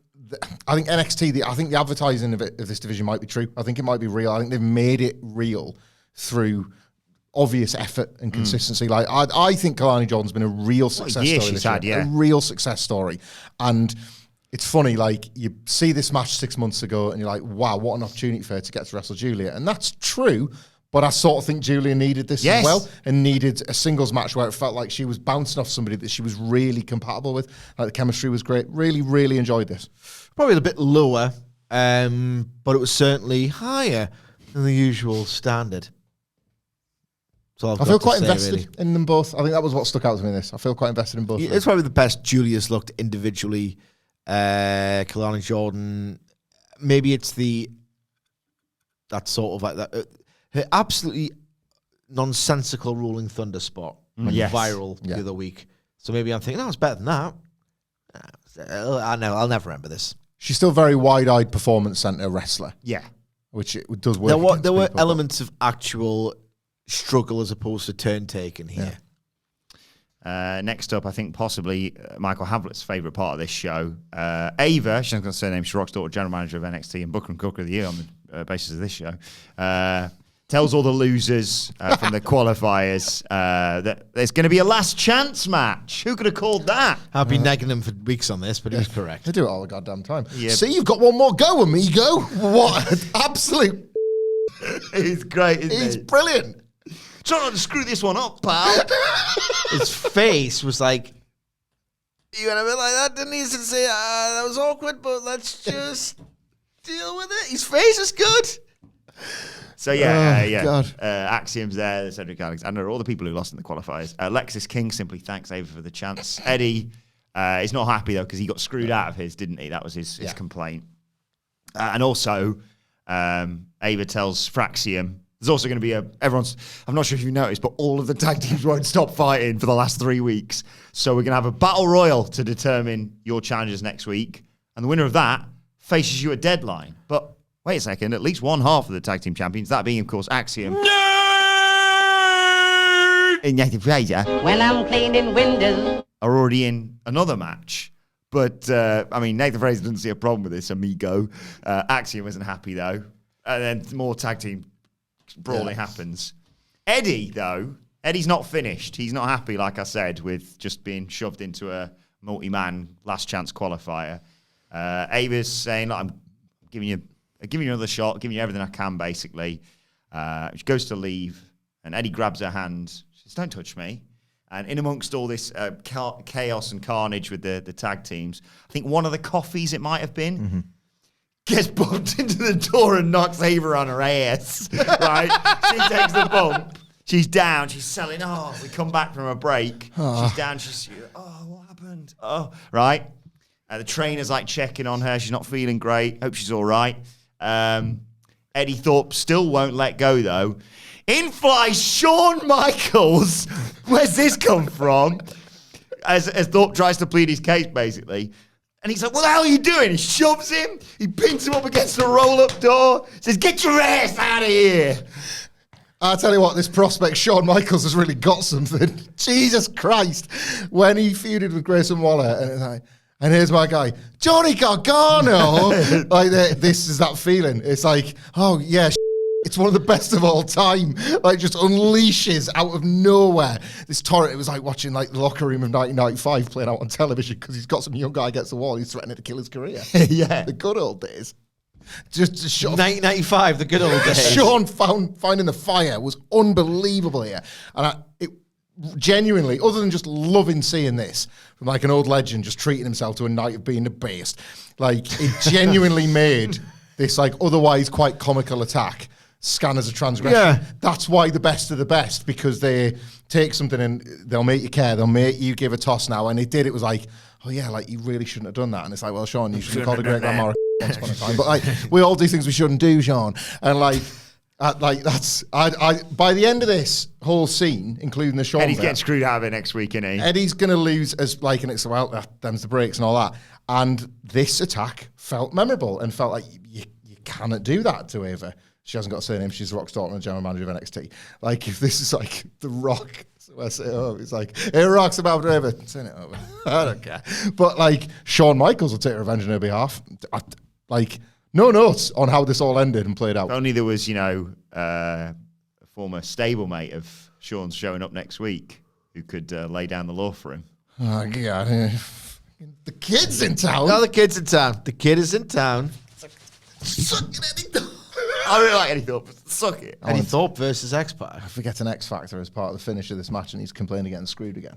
I think NXT, I think the advertising of this division might be true. I think it might be real. I think they've made it real through obvious effort and consistency. Like I think Kalani Jordan's been a real success story this year. A real success story. And it's funny, like you see this match 6 months ago and you're like, wow, what an opportunity for her to get to wrestle Julia. And that's true. But I sort of think Julia needed this as well, and needed a singles match where it felt like she was bouncing off somebody that she was really compatible with. Like the chemistry was great. Really, really enjoyed this. Probably a bit lower, but it was certainly higher than the usual standard. So I feel quite invested in them both. I think that was what stuck out to me in this. I feel quite invested in both. It's probably the best Julia's looked individually. Kalani Jordan, maybe it's that sort of like that. Her absolutely nonsensical Rolling Thunder spot went viral the other week. So maybe I'm thinking, it's better than that. I'll never remember this. She's still very wide-eyed performance center wrestler. Yeah. Which it does work. There were elements of actual struggle as opposed to turn taken here. Yeah. Next up, I think possibly Michael Havlett's favourite part of this show. Ava, she's not going to say her name, she's Rock's daughter, general manager of NXT and Booker and Cooker of the Year on the basis of this show. tells all the losers from the qualifiers that there's going to be a last chance match. Who could have called that? I've been negging him for weeks on this, but he was correct. They do it all the goddamn time. Yeah. See, you've got one more go, amigo. What an absolute... He's great, isn't He's he? brilliant. Try not to screw this one up, pal. His face was like, he went a bit like that, didn't he? He said, say, that was awkward, but let's just deal with it. His face is good. So yeah, God. Axiom's there, Cedric Alexander, all the people who lost in the qualifiers. Lexis King simply thanks Ava for the chance. Eddie is not happy though because he got screwed out of his, didn't he? That was his complaint. And also, Ava tells Fraxium there's also going to be I'm not sure if you noticed, but all of the tag teams won't stop fighting for the last 3 weeks. So we're going to have a battle royal to determine your challengers next week. And the winner of that faces you at Deadline. But wait a second, at least one half of the tag team champions, that being, of course, Axiom. And Nathan Fraser. When I'm cleaning windows. Are already in another match. But, Nathan Fraser doesn't see a problem with this, amigo. Axiom isn't happy, though. And then more tag team brawling happens. Eddie, though, Eddie's not finished. He's not happy, like I said, with just being shoved into a multi-man last chance qualifier. Ava's saying, look, I'm giving you another shot, giving you everything I can, basically. She goes to leave, and Eddie grabs her hand. She says, don't touch me. And in amongst all this chaos and carnage with the tag teams, I think one of the coffees it might have been gets bumped into the door and knocks Ava on her ass. Right? She takes the bump. She's down. She's selling. Oh, we come back from a break. She's down. She's, what happened? Oh, right. The trainer's like checking on her. She's not feeling great. Hope she's all right. Eddie Thorpe still won't let go, though. In flies Shawn Michaels. Where's this come from? As Thorpe tries to plead his case, basically. And he's like, what the hell are you doing? He shoves him. He pins him up against the roll-up door. Says, get your ass out of here. I'll tell you what, this prospect, Shawn Michaels, has really got something. Jesus Christ. When he feuded with Grayson Waller, and it's like, and here's my guy, Johnny Gargano. This is that feeling. It's like, oh, yeah, it's one of the best of all time. Like, just unleashes out of nowhere. This torrent, it was like watching like the locker room of 1995 playing out on television because he's got some young guy against the wall. He's threatening to kill his career. Yeah. The good old days. Just 1995, the good old days. Shawn finding the fire was unbelievable here. And it genuinely, other than just loving seeing this from like an old legend just treating himself to a night of being the best, like it genuinely made this like otherwise quite comical attack scan as a transgression. Yeah. That's why the best of the best, because they take something and they'll make you care, they'll make you give a toss now. And they did, it was like, oh yeah, like you really shouldn't have done that. And it's like, well, Shawn, you should have called a great grandma once upon a time. But like, we all do things we shouldn't do, Shawn. And like that's, by the end of this whole scene, including the Shawn Eddie's bit, getting screwed out of it next week, isn't he? Eddie's going to lose as like, and it's, well, them's the breaks and all that. And this attack felt memorable and felt like you cannot do that to Ava. She hasn't got a surname. She's Rock Dalton, and general manager of NXT. Like, if this is like The Rock, so I say, it's like, hey, Rock's about Ava. Turn it over. I don't care. But like, Shawn Michaels will take revenge on her behalf. Like, no notes on how this all ended and played out. If only there was, a former stablemate of Shawn's showing up next week who could lay down the law for him. Oh, God. The kid's in town. No, the kid's in town. The kid is in town. Sucking Eddie Thorpe. I really like Eddie Thorpe. Suck it. Eddie Thorpe versus X-Pac. I forget an X Factor as part of the finish of this match, and he's complaining of getting screwed again.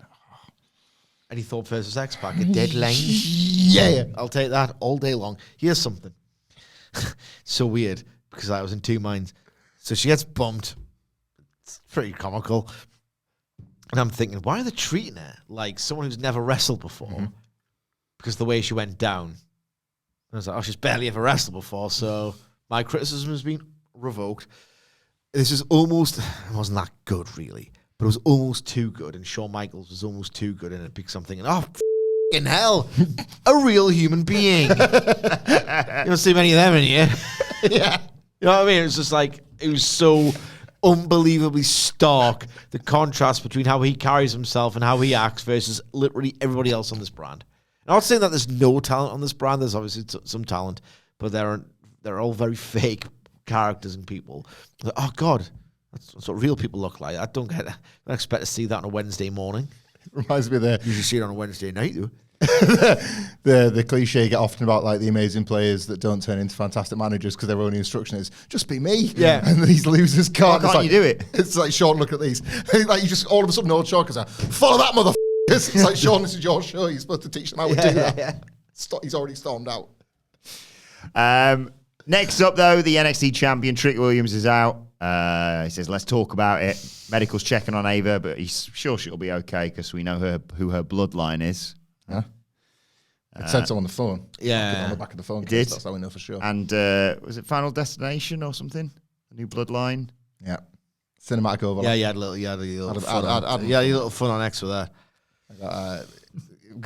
Eddie Thorpe versus X-Pac. A deadline. Yeah. I'll take that all day long. Here's something. So weird, because I was in two minds. So she gets bumped. It's pretty comical. And I'm thinking, why are they treating her like someone who's never wrestled before? Mm-hmm. Because the way she went down. I was like, oh, she's barely ever wrestled before, so my criticism has been revoked. This is almost, it wasn't that good, really, but it was almost too good, and Shawn Michaels was almost too good in it because I'm thinking, oh, f***ing hell, a real human being. You don't see many of them in here. Yeah. You know what I mean? It was just like, it was so unbelievably stark, the contrast between how he carries himself and how he acts versus literally everybody else on this brand. I'm not saying that there's no talent on this brand. There's obviously some talent, but they're all very fake characters and people. Like, oh, God, That's what real people look like. I don't expect to see that on a Wednesday morning. Reminds me of the Usually see it on a Wednesday night, though. the cliche get often about like the amazing players that don't turn into fantastic managers because their only instruction is just be me. Yeah. And these losers can't. Why can't you do it? It's like, Sean, look at these. Like you just all of a sudden old Sean goes, follow that motherfucker. It's like, Sean, this is your show. You're supposed to teach them how to do that. Yeah. He's already stormed out. Next up, though, the NXT champion, Trick Williams, is out. He says, let's talk about it. Medical's checking on Ava, but he's sure she'll be okay because we know who her bloodline is. Yeah. It said so on the phone. Yeah. On the back of the phone. It did. That's how we know for sure. And was it Final Destination or something? A new bloodline? Yeah. Cinematic overlap. Yeah, you had a little fun on X with that.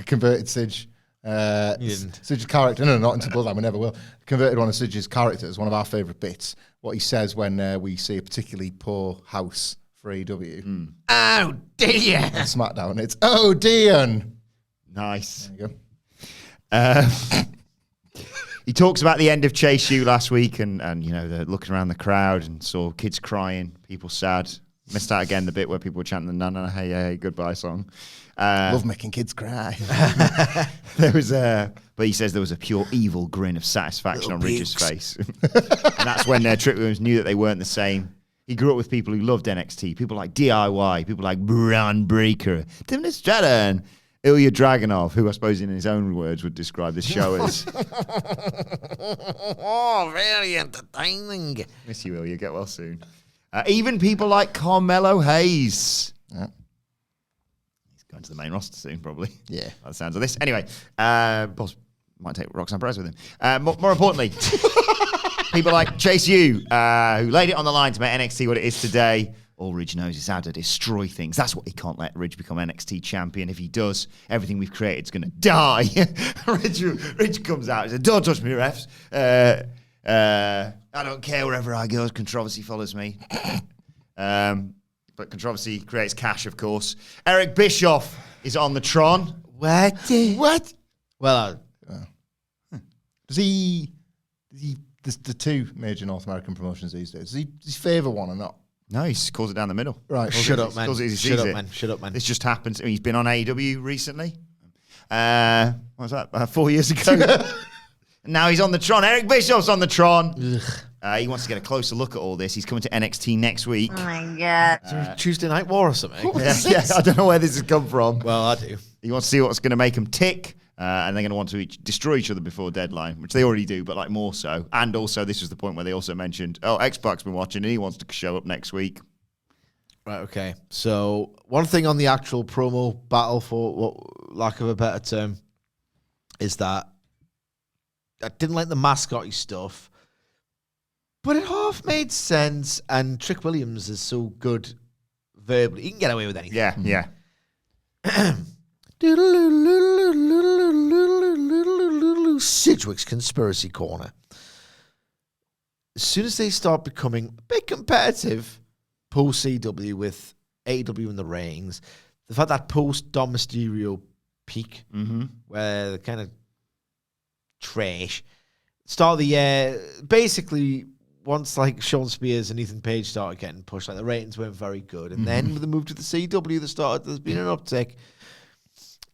Converted Sidge. Sidge's character, no, not into Bloodline, we never will. Converted one of Sidge's characters, one of our favourite bits. What he says when we see a particularly poor house for AEW. Oh, dear. On SmackDown, it's, oh, Dion. Nice. There you go. He talks about the end of Chase U last week and they're looking around the crowd and saw kids crying, people sad. Missed out again the bit where people were chanting the "No, no, hey, hey, goodbye" song. Love making kids cry. But he says there was a pure evil grin of satisfaction on Ridge's face. And that's when Trick Williams knew that they weren't the same. He grew up with people who loved NXT, people like DIY, people like Braun Breaker, Tim Estrada, and Ilya Dragunov, who I suppose in his own words would describe this show as. Oh, very entertaining. Miss you, Ilya. Get well soon. Even people like Carmelo Hayes. Yeah. He's going to the main roster soon, probably. Yeah. By the sounds of this. Anyway, boss might take Roxanne Perez with him. More importantly, people like Chase U, who laid it on the line to make NXT what it is today. All Ridge knows is how to destroy things. That's what he can't let Ridge become NXT champion. If he does, everything we've created is going to die. Ridge comes out and says, don't touch me, refs. I don't care wherever I go. Controversy follows me. But controversy creates cash, of course. Eric Bischoff is on the Tron. What? Well, Does he there's the two major North American promotions these days. Does he favour one or not? No, he calls it down the middle. Right. Shut up, man. Shut Shut up, man. This just happens. I mean, he's been on AEW recently. What was that? 4 years ago. Now he's on the Tron. Eric Bischoff's on the Tron. He wants to get a closer look at all this. He's coming to NXT next week. Oh my God. Is there a Tuesday Night War or something? Yeah, I don't know where this has come from. Well, I do. He wants to see what's going to make them tick. And they're going to want to destroy each other before deadline, which they already do, but like more so. And also, this was the point where they also mentioned, X-Pac's been watching and he wants to show up next week. Right, okay. So, one thing on the actual promo battle, for lack of a better term, is that I didn't like the mascot stuff, but it half made sense, and Trick Williams is so good verbally. He can get away with anything. Yeah. Sidgwick's Conspiracy Corner. As soon as they start becoming a bit competitive, post-CW with AEW in the ratings, they've had that post-Dom Mysterio peak where they're kind of trash. Start of the year, basically, once like Sean Spears and Ethan Page started getting pushed, like the ratings weren't very good. And then with the move to the CW, there's been an uptick.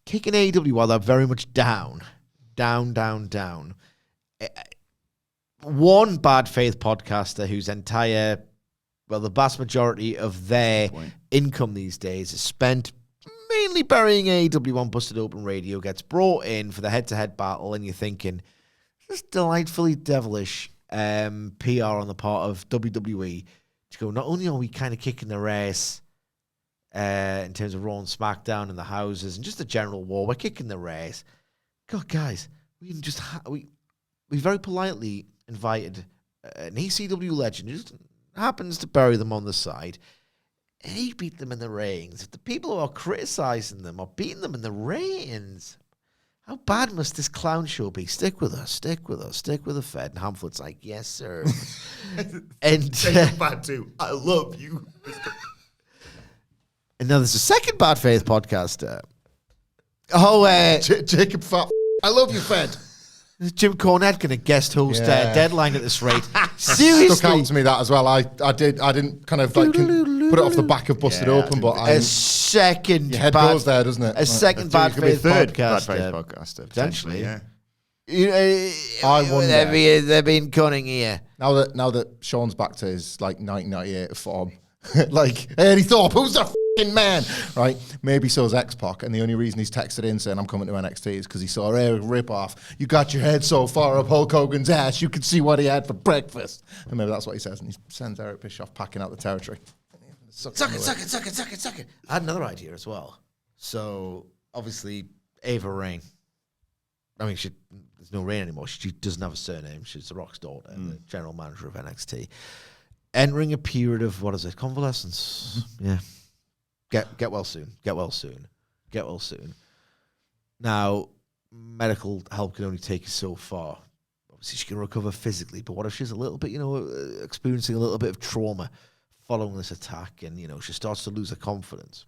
Kicking AEW while they're very much down. One bad faith podcaster whose entire, the vast majority of their income these days is spent mainly burying AEW on Busted Open Radio, gets brought in for the head-to-head battle, and you're thinking, this delightfully devilish PR on the part of WWE to go, not only are we kind of kicking their ass in terms of Raw and SmackDown and the houses and just the general war, we're kicking their ass. God, guys, we can just we very politely invited an ECW legend who just happens to bury them on the side, and he beat them in the ratings. If the people who are criticizing them are beating them in the ratings, how bad must this clown show be? Stick with us, stick with the Fed. And Hamflet's like, yes, sir. And Bad too. I love you. And now there's a second bad faith podcaster. Jacob Fat. I love you, Fed. Jim Cornette going to guest host Deadline at this rate? Stuck Seriously. out to me that as well. I didn't kind of like put it off the back of Busted Open, but A second your head bad, goes there, doesn't it? a second bad faith Bad podcast. faith podcaster, Potentially. yeah. You know, I wonder. they're being cunning here. Now that Sean's back to his like 1998 form, like Eddie Thorpe, who's the fucking man, right? Maybe so's X-Pac, and the only reason he's texted in saying I'm coming to NXT is because he saw a rip-off. You got your head so far up Hulk Hogan's ass, you could see what he had for breakfast. And maybe that's what he says, and he sends Eric Bischoff packing out the territory. Suck it. I had another idea as well. So, obviously, Ava Raine. I mean, there's no Raine anymore. She doesn't have a surname. She's The Rock's daughter, the general manager of NXT. Entering a period of, convalescence. Yeah. Get well soon. Get well soon. Now, medical help can only take you so far. Obviously, she can recover physically, but what if she's a little bit, experiencing a little bit of trauma following this attack, and, she starts to lose her confidence.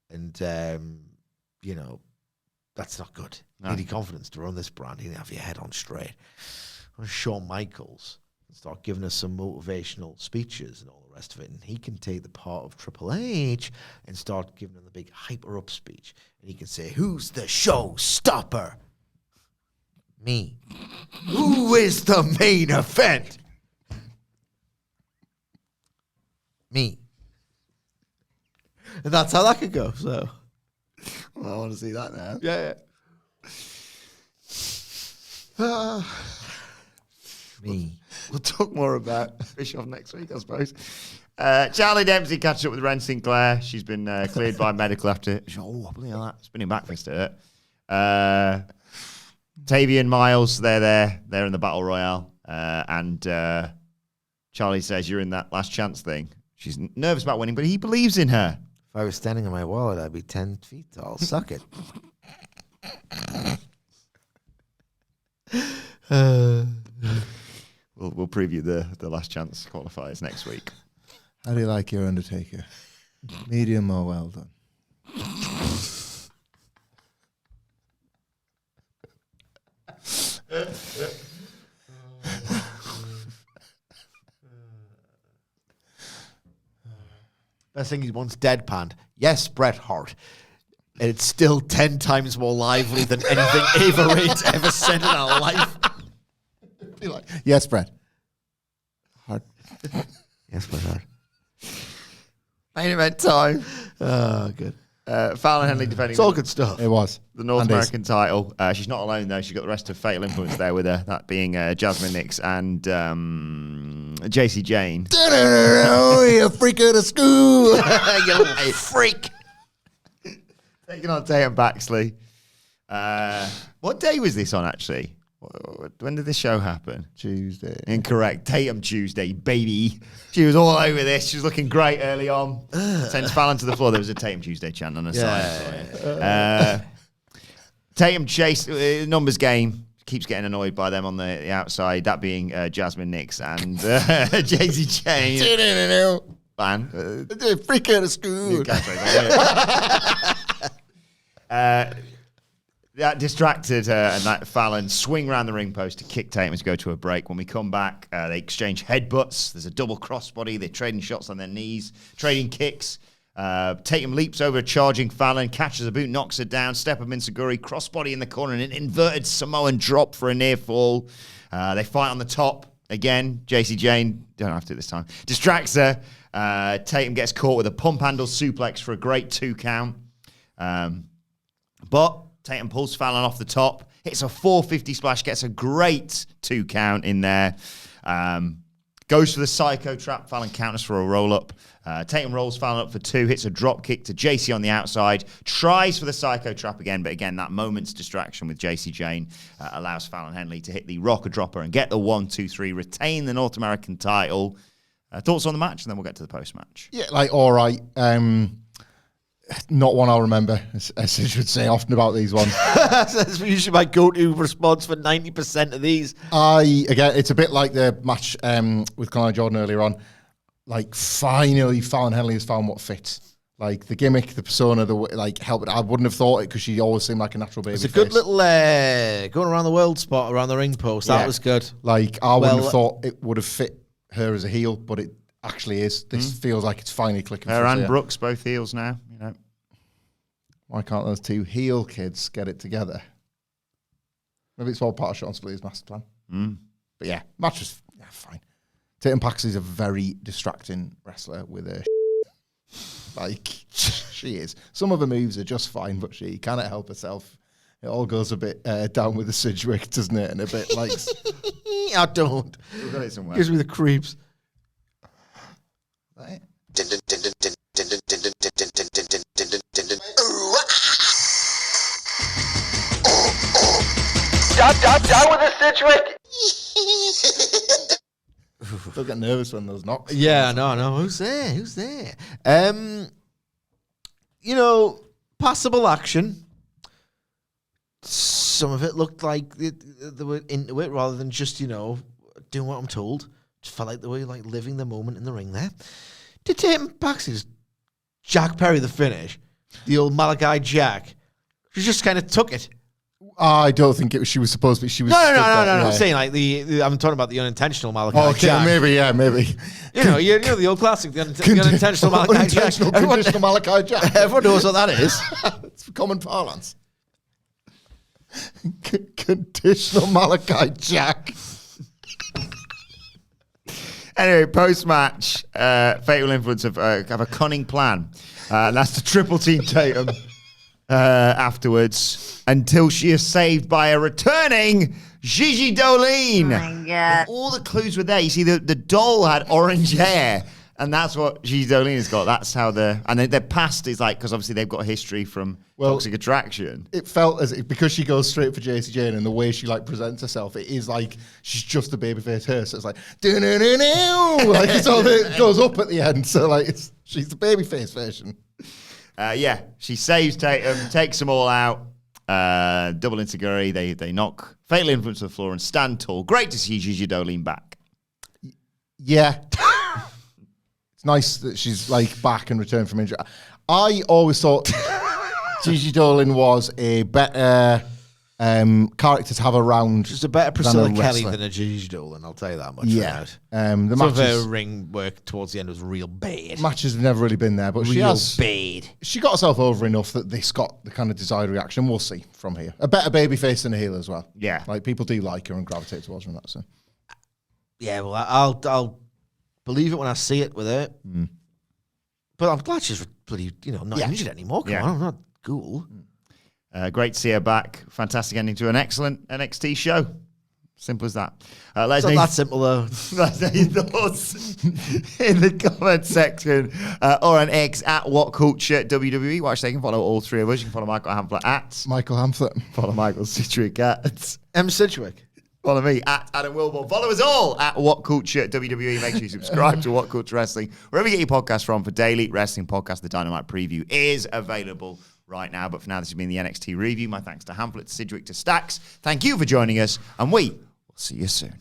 And, that's not good. No. You need confidence to run this brand. You need to have your head on straight. Shawn Michaels and start giving us some motivational speeches and all the rest of it. And he can take the part of Triple H and start giving them the big hyper-up speech. And he can say, who's the show stopper? Me. Who is the main event? Me. And that's how that could go, so... Well, I want to see that now. Yeah. Me. We'll talk more about Bischoff next week, I suppose. Charlie Dempsey catches up with Ren Sinclair. She's been cleared by medical after... Oh, believe that. Spinning back fist at it. Tavian Miles, they're in the Battle Royale. And Charlie says, you're in that last chance thing. She's nervous about winning, but he believes in her. If I was standing on my wallet, I'd be 10 feet tall. Suck it. We'll preview the last chance qualifiers next week. How do you like your Undertaker? Medium or well done? Best thing he once deadpanned. Yes, Bret Hart. And it's still 10 times more lively than anything Ava Raine's ever said in her life. Be like, yes, Bret. Hart. Yes, Bret Hart. Main event time. Oh, good. Fallon Henley defending It's all good stuff. It was. the North American title. She's not alone, though. She's got the rest of Fatal Influence there with her, that being Jasmine Nix and JC Jane. You freak out of school. You little freak. Taking on Tatum Baxley. What day was this on, actually? When did this show happen? Tuesday. Incorrect. Tatum Tuesday, baby. She was all over this. She was looking great early on. Sends Fallon to the floor. There was a Tatum Tuesday chant on her side. Tatum chased numbers game. Keeps getting annoyed by them on the outside. That being Jasmine Nix and JC Jane. Man. Freak out of school. That distracted her, and that Fallon swing around the ring post to kick Tatum to go to a break. When we come back, they exchange headbutts. There's a double crossbody. They're trading shots on their knees, trading kicks. Tatum leaps over a charging Fallon, catches a boot, knocks her down. Step of Minsaguri, crossbody in the corner, and an inverted Samoan drop for a near fall. They fight on the top again. JC Jane, don't have to this time, distracts her. Tatum gets caught with a pump handle suplex for a great 2 count. But Tatum pulls Fallon off the top, hits a 450 splash, gets a great 2 count in there. Goes for the Psycho Trap. Fallon counters for a roll-up. Tatum rolls Fallon up for 2, hits a drop kick to JC on the outside, tries for the Psycho Trap again, but again, that moment's distraction with JC Jane allows Fallon Henley to hit the rocker dropper and get the 1-2-3, retain the North American title. Thoughts on the match, and then we'll get to the post-match. Yeah, like, all right. Not one I'll remember, as I should say often about these ones. That's usually my go-to response for 90% of these. Again, it's a bit like the match with Conor Jordan earlier on. Like, finally, Fallon Henley has found what fits. Like the gimmick, the persona, help it. I wouldn't have thought it because she always seemed like a natural baby. It's a good little going around the world spot around the ring post. That was good. Like I wouldn't have thought it would have fit her as a heel, but it actually is. This feels like it's finally clicking. Her and Brooks both heels now. You know, why can't those two heel kids get it together? Maybe it's all part of Sean Splitter's master plan. But yeah, match was fine. Tatum Paxley's a very distracting wrestler with her. Like, she is. Some of her moves are just fine, but she cannot help herself. It all goes a bit down with the Sidgwick, doesn't it? And a bit like... I don't. We've got it somewhere. Gives me the creeps. Right. Down with the Sidgwick! Still get nervous when those knocks. Yeah, no. Who's there? Passable action. Some of it looked like they were into it rather than just, doing what I'm told. Just felt like they were like living the moment in the ring there. Did Tatum Paxley's Jack Perry the finish? The old Malachi Jack. She just kind of took it. I don't think she was supposed to be. She was. No. I'm saying like I'm talking about the unintentional Malachi Jack. Maybe. You know the old classic, the unintentional Malachi Jack. Conditional Malachi Jack. Everyone knows what that is. It's common parlance. Conditional Malachi Jack. Anyway, post-match, Fatal Influence have a cunning plan. That's to triple team Tatum afterwards until she is saved by a returning Gigi Dolin. Oh my God. All the clues were there. You see, the doll had orange hair, and that's what Gigi Dolin has got. That's how their past is like, because obviously they've got a history from Toxic Attraction. It felt as because she goes straight for JC Jane and the way she presents herself, it is like she's just a babyface her. So it's like like it's all it goes up at the end. So like she's the babyface version. She saves Tatum, takes them all out. Double Integuri. They knock Fatal Influence to the floor and stand tall. Great to see Gigi Dolin back. Yeah. It's nice that she's back and returned from injury. I always thought Gigi Dolin was a better character to have around. She's a better Priscilla Kelly wrestler. than a Gigi Dolin, I'll tell you that much. Yeah. The The Some of matches, her ring work towards the end was real bad. matches have never really been there, but Real she bad. got herself over enough that this got the kind of desired reaction. We'll see from here. A better babyface than a heel as well. Yeah. Like people do like her and gravitate towards her and that. So Yeah, well, I'll believe it when I see it with her. But I'm glad she's bloody, not injured anymore. Come on, I'm not cool. Great to see her back. Fantastic ending to an excellent NXT show. Simple as that. It's not that simple, though. Let us know your thoughts in the comment section or on X at WhatCulture WWE. Watch, they can follow all three of us. You can follow Michael Hamflet at Michael Hamflet. Follow Michael Sidgwick at M. Sidgwick. Follow me at Adam Wilborn. Follow us all at WhatCulture WWE. Make sure you subscribe to WhatCulture Wrestling wherever you get your podcast from. For daily wrestling podcast, the Dynamite Preview is available right now. But for now, this has been the NXT review. My thanks to Hamflet, to Sidgwick, to Stacks. Thank you for joining us, and we will see you soon.